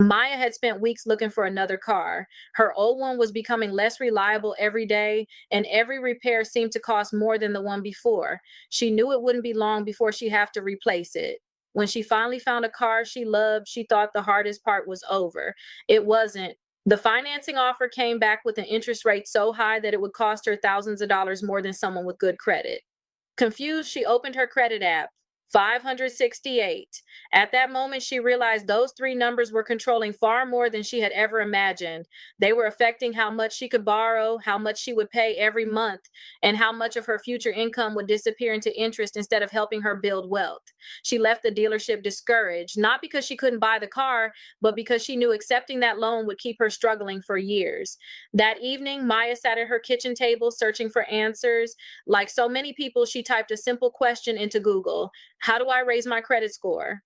Maya had spent weeks looking for another car. Her old one was becoming less reliable every day, and every repair seemed to cost more than the one before. She knew it wouldn't be long before she'd have to replace it. When she finally found a car she loved, she thought the hardest part was over. It wasn't. The financing offer came back with an interest rate so high that it would cost her thousands of dollars more than someone with good credit. Confused, she opened her credit app. 568. At that moment, she realized those three numbers were controlling far more than she had ever imagined. They were affecting how much she could borrow, how much she would pay every month, and how much of her future income would disappear into interest instead of helping her build wealth. She left the dealership discouraged, not because she couldn't buy the car, but because she knew accepting that loan would keep her struggling for years. That evening, Maya sat at her kitchen table searching for answers. Like so many people, she typed a simple question into Google: how do I raise my credit score?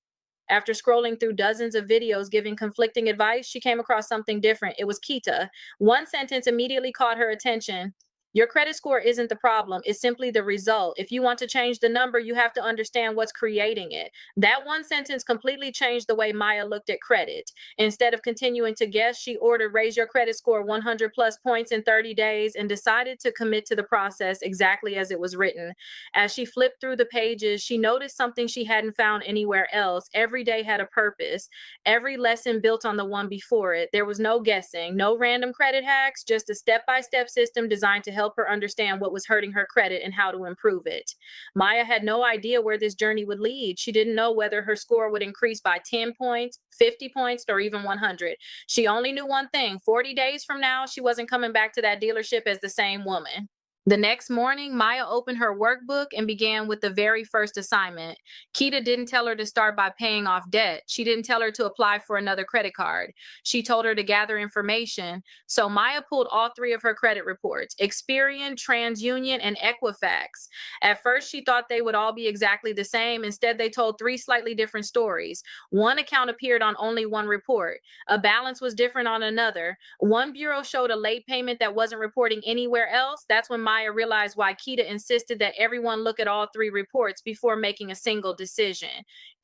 After scrolling through dozens of videos giving conflicting advice, she came across something different. It was Kita. One sentence immediately caught her attention. Your credit score isn't the problem, it's simply the result. If you want to change the number, you have to understand what's creating it. That one sentence completely changed the way Maya looked at credit. Instead of continuing to guess, she ordered raise your credit score 100 plus points in 30 days and decided to commit to the process exactly as it was written. As she flipped through the pages, she noticed something she hadn't found anywhere else. Every day had a purpose. Every lesson built on the one before it. There was no guessing, no random credit hacks, just a step by step system designed to help her understand what was hurting her credit and how to improve it. Maya had no idea where this journey would lead. She didn't know whether her score would increase by 10 points, 50 points, or even 100. She only knew one thing: 40 days from now, she wasn't coming back to that dealership as the same woman. The next morning, Maya opened her workbook and began with the very first assignment. Kita didn't tell her to start by paying off debt. She didn't tell her to apply for another credit card. She told her to gather information. So Maya pulled all three of her credit reports: Experian, TransUnion, and Equifax. At first, she thought they would all be exactly the same. Instead, they told three slightly different stories. One account appeared on only one report, a balance was different on another. One bureau showed a late payment that wasn't reporting anywhere else. That's when Maya realized why Kita insisted that everyone look at all three reports before making a single decision.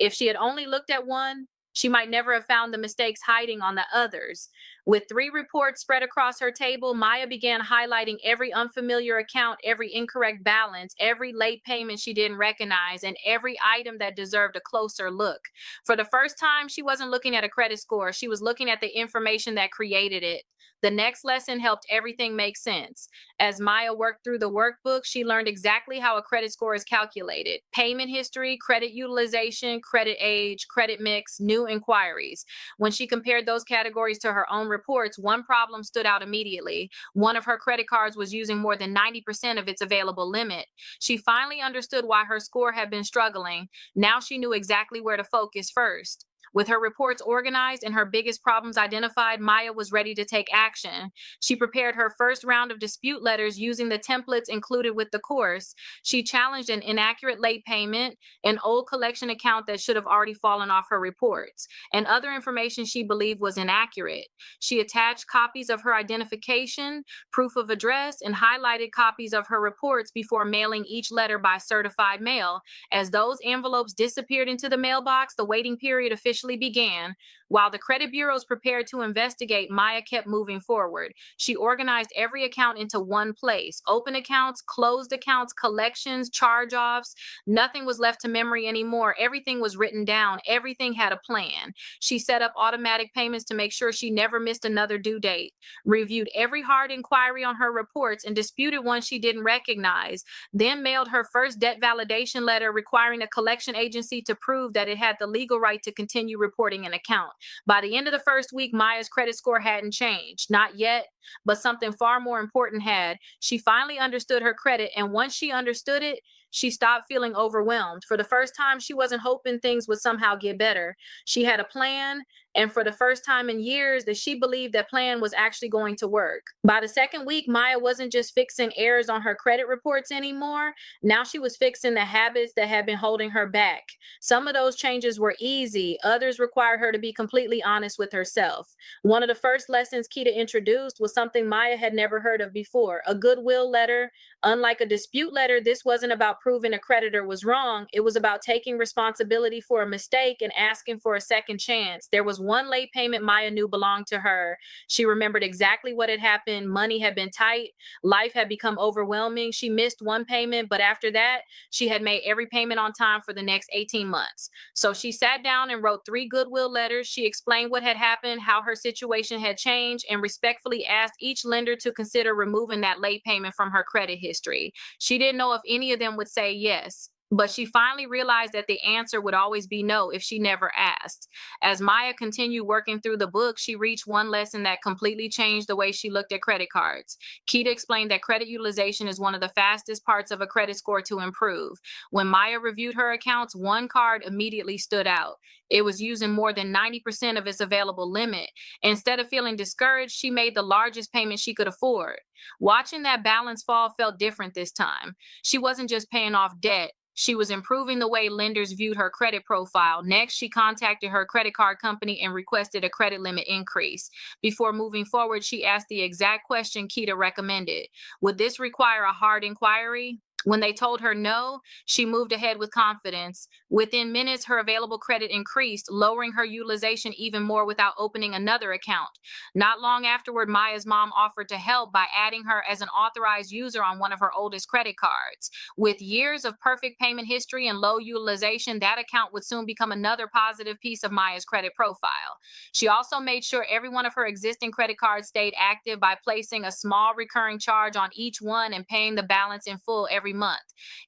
If she had only looked at one, she might never have found the mistakes hiding on the others. With three reports spread across her table, Maya began highlighting every unfamiliar account, every incorrect balance, every late payment she didn't recognize, and every item that deserved a closer look. For the first time, she wasn't looking at a credit score, she was looking at the information that created it. The next lesson helped everything make sense. As Maya worked through the workbook, she learned exactly how a credit score is calculated: payment history, credit utilization, credit age, credit mix, new inquiries. When she compared those categories to her own reports, one problem stood out immediately. One of her credit cards was using more than 90% of its available limit. She finally understood why her score had been struggling. Now she knew exactly where to focus first. With her reports organized and her biggest problems identified, Maya was ready to take action. She prepared her first round of dispute letters using the templates included with the course. She challenged an inaccurate late payment, an old collection account that should have already fallen off her reports, and other information she believed was inaccurate. She attached copies of her identification, proof of address, and highlighted copies of her reports before mailing each letter by certified mail. As those envelopes disappeared into the mailbox, the waiting period officially began. While the credit bureaus prepared to investigate, Maya kept moving forward. She organized every account into one place: open accounts, closed accounts, collections, charge offs. Nothing was left to memory anymore. Everything was written down. Everything had a plan. She set up automatic payments to make sure she never missed another due date, reviewed every hard inquiry on her reports, and disputed one she didn't recognize, then mailed her first debt validation letter requiring a collection agency to prove that it had the legal right to continue reporting an account. By the end of the first week, Maya's credit score hadn't changed. Not yet, but something far more important had. She finally understood her credit, and once she understood it, she stopped feeling overwhelmed. For the first time, she wasn't hoping things would somehow get better. She had a plan, and for the first time in years, that she believed that plan was actually going to work. By the second week, Maya wasn't just fixing errors on her credit reports anymore. Now she was fixing the habits that had been holding her back. Some of those changes were easy, others required her to be completely honest with herself. One of the first lessons Kita introduced was something Maya had never heard of before: a goodwill letter. Unlike a dispute letter, this wasn't about proving a creditor was wrong. It was about taking responsibility for a mistake and asking for a second chance. There was one late payment Maya knew belonged to her. She remembered exactly what had happened. Money had been tight. Life had become overwhelming. She missed one payment, but after that, she had made every payment on time for the next 18 months. So she sat down and wrote 3 goodwill letters. She explained what had happened, how her situation had changed, and respectfully asked each lender to consider removing that late payment from her credit history. She didn't know if any of them would say yes. But she finally realized that the answer would always be no if she never asked. As Maya continued working through the book, she reached one lesson that completely changed the way she looked at credit cards. Kita explained that credit utilization is one of the fastest parts of a credit score to improve. When Maya reviewed her accounts, one card immediately stood out. It was using more than 90% of its available limit. Instead of feeling discouraged, she made the largest payment she could afford. Watching that balance fall felt different this time. She wasn't just paying off debt. She was improving the way lenders viewed her credit profile. Next, she contacted her credit card company and requested a credit limit increase. Before moving forward, she asked the exact question Kita recommended. Would this require a hard inquiry? When they told her no, she moved ahead with confidence. Within minutes, her available credit increased, lowering her utilization even more without opening another account. Not long afterward, Maya's mom offered to help by adding her as an authorized user on one of her oldest credit cards. With years of perfect payment history and low utilization, that account would soon become another positive piece of Maya's credit profile. She also made sure every one of her existing credit cards stayed active by placing a small recurring charge on each one and paying the balance in full every month.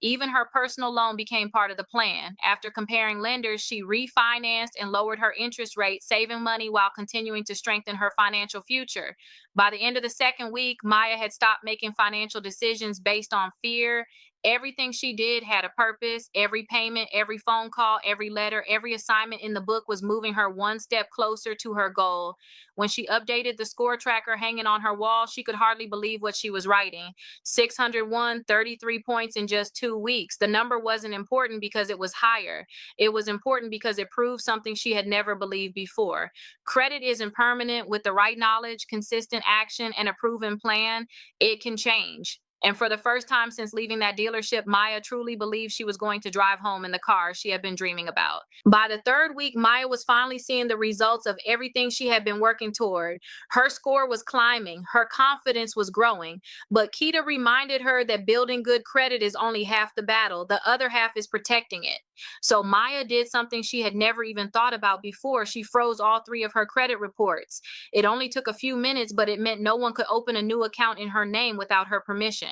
Even her personal loan became part of the plan. After comparing lenders, she refinanced and lowered her interest rate, saving money while continuing to strengthen her financial future. By the end of the second week, Maya had stopped making financial decisions based on fear. Everything she did had a purpose. Every payment, every phone call, every letter, every assignment in the book was moving her one step closer to her goal. When she updated the score tracker hanging on her wall, she could hardly believe what she was writing. 601, 33 points in just 2 weeks. The number wasn't important because it was higher. It was important because it proved something she had never believed before. Credit isn't permanent. With the right knowledge, consistent action, and a proven plan, it can change. And for the first time since leaving that dealership, Maya truly believed she was going to drive home in the car she had been dreaming about. By the third week, Maya was finally seeing the results of everything she had been working toward. Her score was climbing, her confidence was growing, but Kita reminded her that building good credit is only half the battle. The other half is protecting it. So Maya did something she had never even thought about before. She froze all 3 of her credit reports. It only took a few minutes, but it meant no one could open a new account in her name without her permission.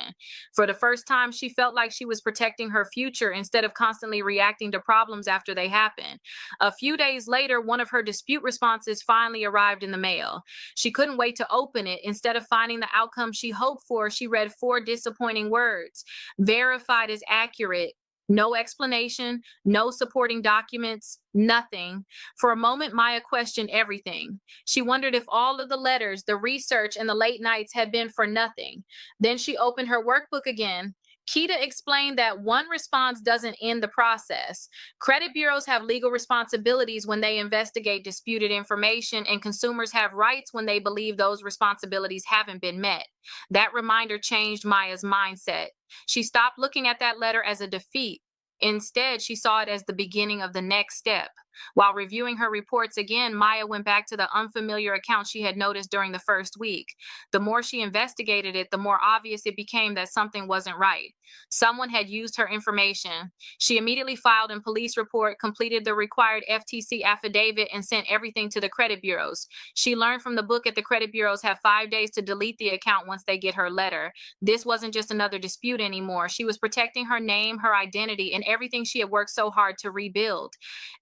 For the first time, she felt like she was protecting her future instead of constantly reacting to problems after they happen. A few days later, one of her dispute responses finally arrived in the mail. She couldn't wait to open it. Instead of finding the outcome she hoped for, she read 4 disappointing words. Verified as accurate. No explanation, no supporting documents, nothing. For a moment, Maya questioned everything. She wondered if all of the letters, the research, and the late nights had been for nothing. Then she opened her workbook again. Kita explained that one response doesn't end the process. Credit bureaus have legal responsibilities when they investigate disputed information, and consumers have rights when they believe those responsibilities haven't been met. That reminder changed Maya's mindset. She stopped looking at that letter as a defeat. Instead, she saw it as the beginning of the next step. While reviewing her reports again, Maya went back to the unfamiliar account she had noticed during the first week. The more she investigated it, the more obvious it became that something wasn't right. Someone had used her information. She immediately filed a police report, completed the required FTC affidavit, and sent everything to the credit bureaus. She learned from the book that the credit bureaus have 5 days to delete the account once they get her letter. This wasn't just another dispute anymore. She was protecting her name, her identity, and everything she had worked so hard to rebuild.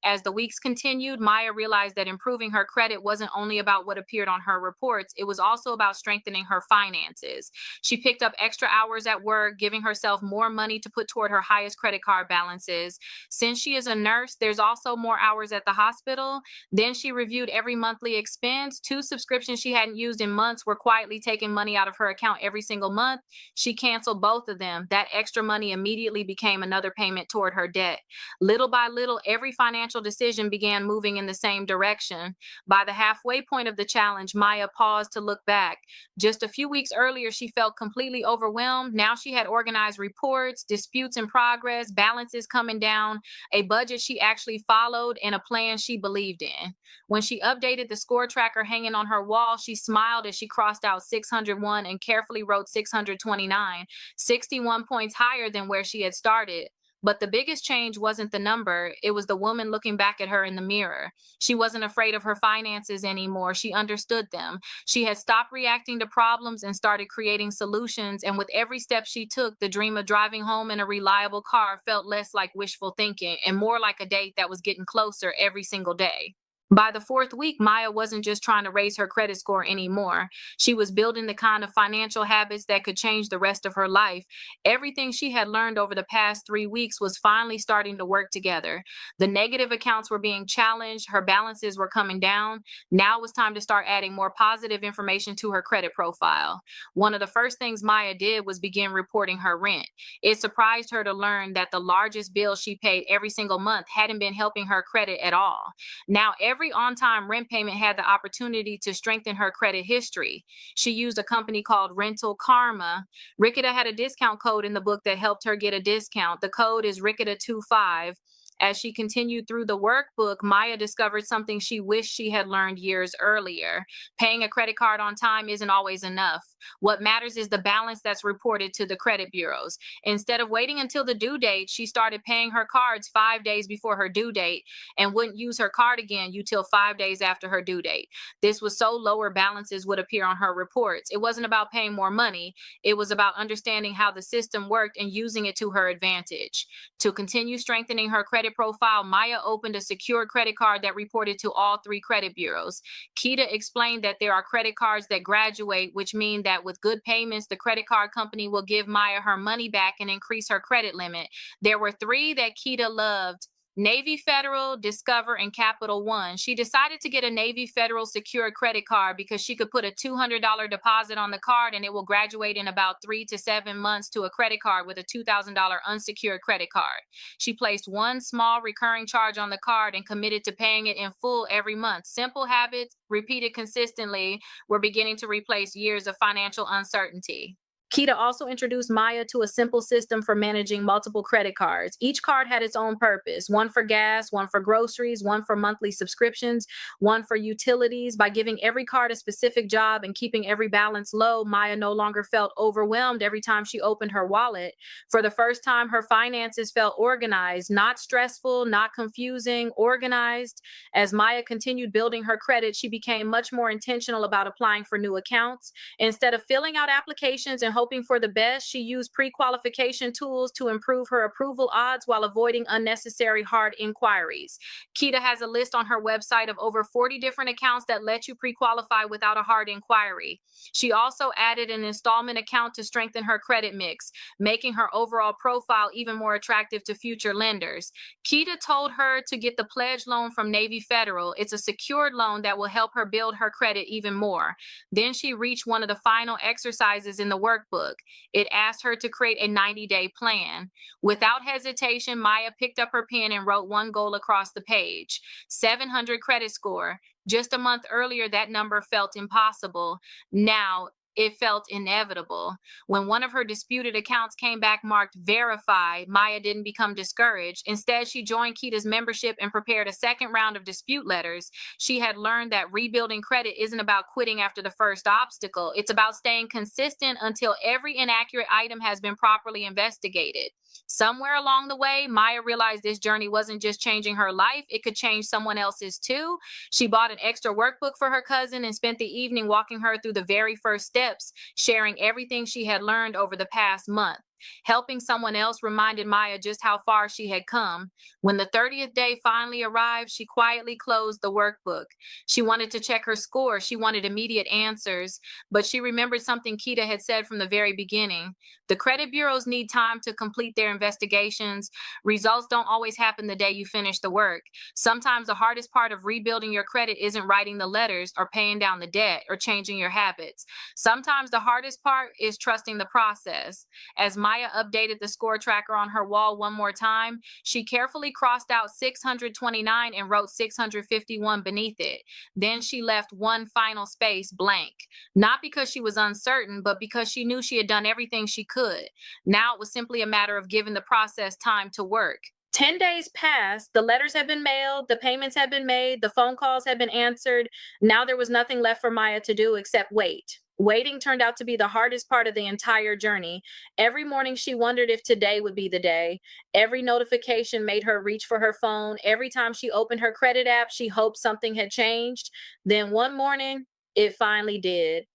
As the weeks continued, Maya realized that improving her credit wasn't only about what appeared on her reports, it was also about strengthening her finances. She picked up extra hours at work, giving herself more money to put toward her highest credit card balances. Since she is a nurse, there's also more hours at the hospital. Then she reviewed every monthly expense. 2 subscriptions she hadn't used in months were quietly taking money out of her account every single month. She canceled both of them. That extra money immediately became another payment toward her debt. Little by little, every financial decision vision began moving in the same direction. By the halfway point of the challenge, Maya paused to look back. Just a few weeks earlier, she felt completely overwhelmed. Now she had organized reports, disputes in progress, balances coming down, a budget she actually followed, and a plan she believed in. When she updated the score tracker hanging on her wall, she smiled as she crossed out 601 and carefully wrote 629, 61 points higher than where she had started. But the biggest change wasn't the number, it was the woman looking back at her in the mirror. She wasn't afraid of her finances anymore. She understood them. She had stopped reacting to problems and started creating solutions. And with every step she took, the dream of driving home in a reliable car felt less like wishful thinking and more like a date that was getting closer every single day. By the fourth week, Maya wasn't just trying to raise her credit score anymore. She was building the kind of financial habits that could change the rest of her life. Everything she had learned over the past 3 weeks was finally starting to work together. The negative accounts were being challenged, her balances were coming down. Now it was time to start adding more positive information to her credit profile. One of the first things Maya did was begin reporting her rent. It surprised her to learn that the largest bill she paid every single month hadn't been helping her credit at all. Now, every on time rent payment had the opportunity to strengthen her credit history. She used a company called Rental Karma. Rickita had a discount code in the book that helped her get a discount. The code is Rickita25. As she continued through the workbook, Maya discovered something she wished she had learned years earlier. Paying a credit card on time isn't always enough. What matters is the balance that's reported to the credit bureaus. Instead of waiting until the due date, she started paying her cards 5 days before her due date and wouldn't use her card again until 5 days after her due date. This was so lower balances would appear on her reports. It wasn't about paying more money, it was about understanding how the system worked and using it to her advantage. To continue strengthening her credit profile, Maya opened a secured credit card that reported to all three credit bureaus. Kita explained that there are credit cards that graduate, which mean that with good payments, the credit card company will give Maya her money back and increase her credit limit. There were three that Kita loved: Navy Federal, Discover, and Capital One. She decided to get a Navy Federal secured credit card because she could put a $200 deposit on the card and it will graduate in about 3 to 7 months to a credit card with a $2,000 unsecured credit card. She placed one small recurring charge on the card and committed to paying it in full every month. Simple habits, repeated consistently, were beginning to replace years of financial uncertainty. Kita also introduced Maya to a simple system for managing multiple credit cards. Each card had its own purpose: one for gas, one for groceries, one for monthly subscriptions, one for utilities. By giving every card a specific job and keeping every balance low, Maya no longer felt overwhelmed every time she opened her wallet. For the first time, her finances felt organized, not stressful, not confusing, organized. As Maya continued building her credit, she became much more intentional about applying for new accounts. Instead of filling out applications and hoping for the best, she used pre-qualification tools to improve her approval odds while avoiding unnecessary hard inquiries. Kita has a list on her website of over 40 different accounts that let you pre-qualify without a hard inquiry. She also added an installment account to strengthen her credit mix, making her overall profile even more attractive to future lenders. Kita told her to get the pledge loan from Navy Federal. It's a secured loan that will help her build her credit even more. Then she reached one of the final exercises in the workbook. It asked her to create a 90-day plan. Without hesitation, Maya picked up her pen and wrote one goal across the page: 700 credit score. Just a month earlier, that number felt impossible. Now, it felt inevitable. When one of her disputed accounts came back marked verified, Maya didn't become discouraged. Instead, she joined Kita's membership and prepared a second round of dispute letters. She had learned that rebuilding credit isn't about quitting after the first obstacle. It's about staying consistent until every inaccurate item has been properly investigated. Somewhere along the way, Maya realized this journey wasn't just changing her life, it could change someone else's too. She bought an extra workbook for her cousin and spent the evening walking her through the very first steps, sharing everything she had learned over the past month. Helping someone else reminded Maya just how far she had come. When the 30th day finally arrived, she quietly closed the workbook. She wanted to check her score. She wanted immediate answers, but she remembered something Kita had said from the very beginning. The credit bureaus need time to complete their investigations. Results don't always happen the day you finish the work. Sometimes the hardest part of rebuilding your credit isn't writing the letters or paying down the debt or changing your habits. Sometimes the hardest part is trusting the process. As Maya Maya updated the score tracker on her wall one more time, she carefully crossed out 629 and wrote 651 beneath it. Then she left one final space blank. Not because she was uncertain, but because she knew she had done everything she could. Now it was simply a matter of giving the process time to work. 10 days passed, the letters had been mailed, the payments had been made, the phone calls had been answered. Now there was nothing left for Maya to do except wait. Waiting turned out to be the hardest part of the entire journey. Every morning she wondered if today would be the day. Every notification made her reach for her phone. Every time she opened her credit app, she hoped something had changed. Then one morning, it finally did.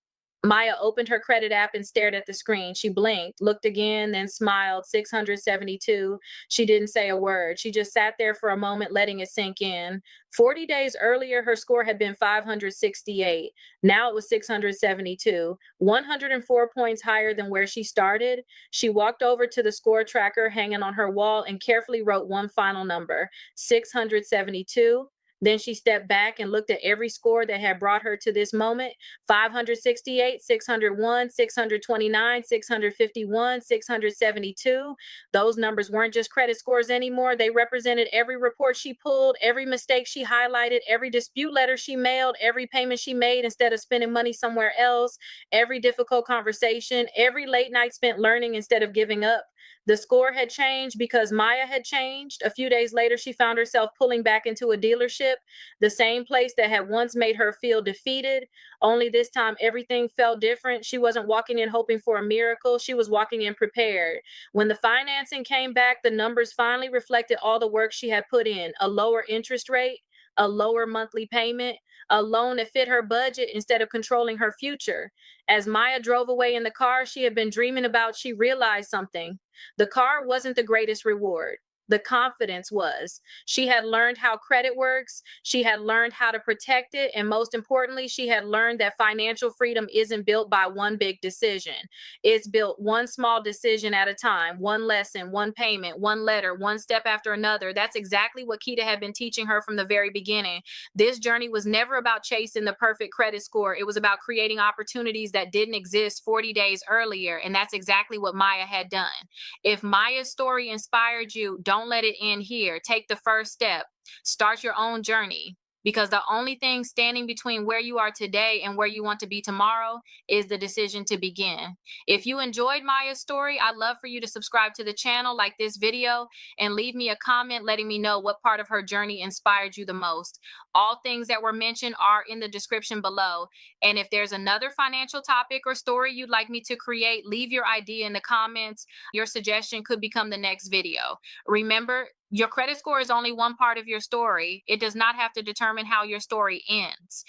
Maya opened her credit app and stared at the screen. She blinked, looked again, then smiled. 672. She didn't say a word. She just sat there for a moment, letting it sink in. 40 days earlier, her score had been 568. Now it was 672, 104 points higher than where she started. She walked over to the score tracker hanging on her wall and carefully wrote one final number, 672. Then she stepped back and looked at every score that had brought her to this moment: 568, 601, 629, 651, 672. Those numbers weren't just credit scores anymore. They represented every report she pulled, every mistake she highlighted, every dispute letter she mailed, every payment she made instead of spending money somewhere else, every difficult conversation, every late night spent learning instead of giving up. The score had changed because Maya had changed. A few days later, she found herself pulling back into a dealership, the same place that had once made her feel defeated. Only this time, everything felt different. She wasn't walking in hoping for a miracle. She was walking in prepared. When the financing came back, the numbers finally reflected all the work she had put in: a lower interest rate, a lower monthly payment, a loan that fit her budget instead of controlling her future. As Maya drove away in the car she had been dreaming about, she realized something. The car wasn't the greatest reward. The confidence was. She had learned how credit works. She had learned how to protect it. And most importantly, she had learned that financial freedom isn't built by one big decision. It's built one small decision at a time, one lesson, one payment, one letter, one step after another. That's exactly what Kita had been teaching her from the very beginning. This journey was never about chasing the perfect credit score. It was about creating opportunities that didn't exist 40 days earlier. And that's exactly what Maya had done. If Maya's story inspired you, don't let it end here. Take the first step. Start your own journey. Because the only thing standing between where you are today and where you want to be tomorrow is the decision to begin. If you enjoyed Maya's story, I'd love for you to subscribe to the channel, like this video, and leave me a comment letting me know what part of her journey inspired you the most. All things that were mentioned are in the description below. And if there's another financial topic or story you'd like me to create, leave your idea in the comments. Your suggestion could become the next video. Remember, your credit score is only one part of your story. It does not have to determine how your story ends.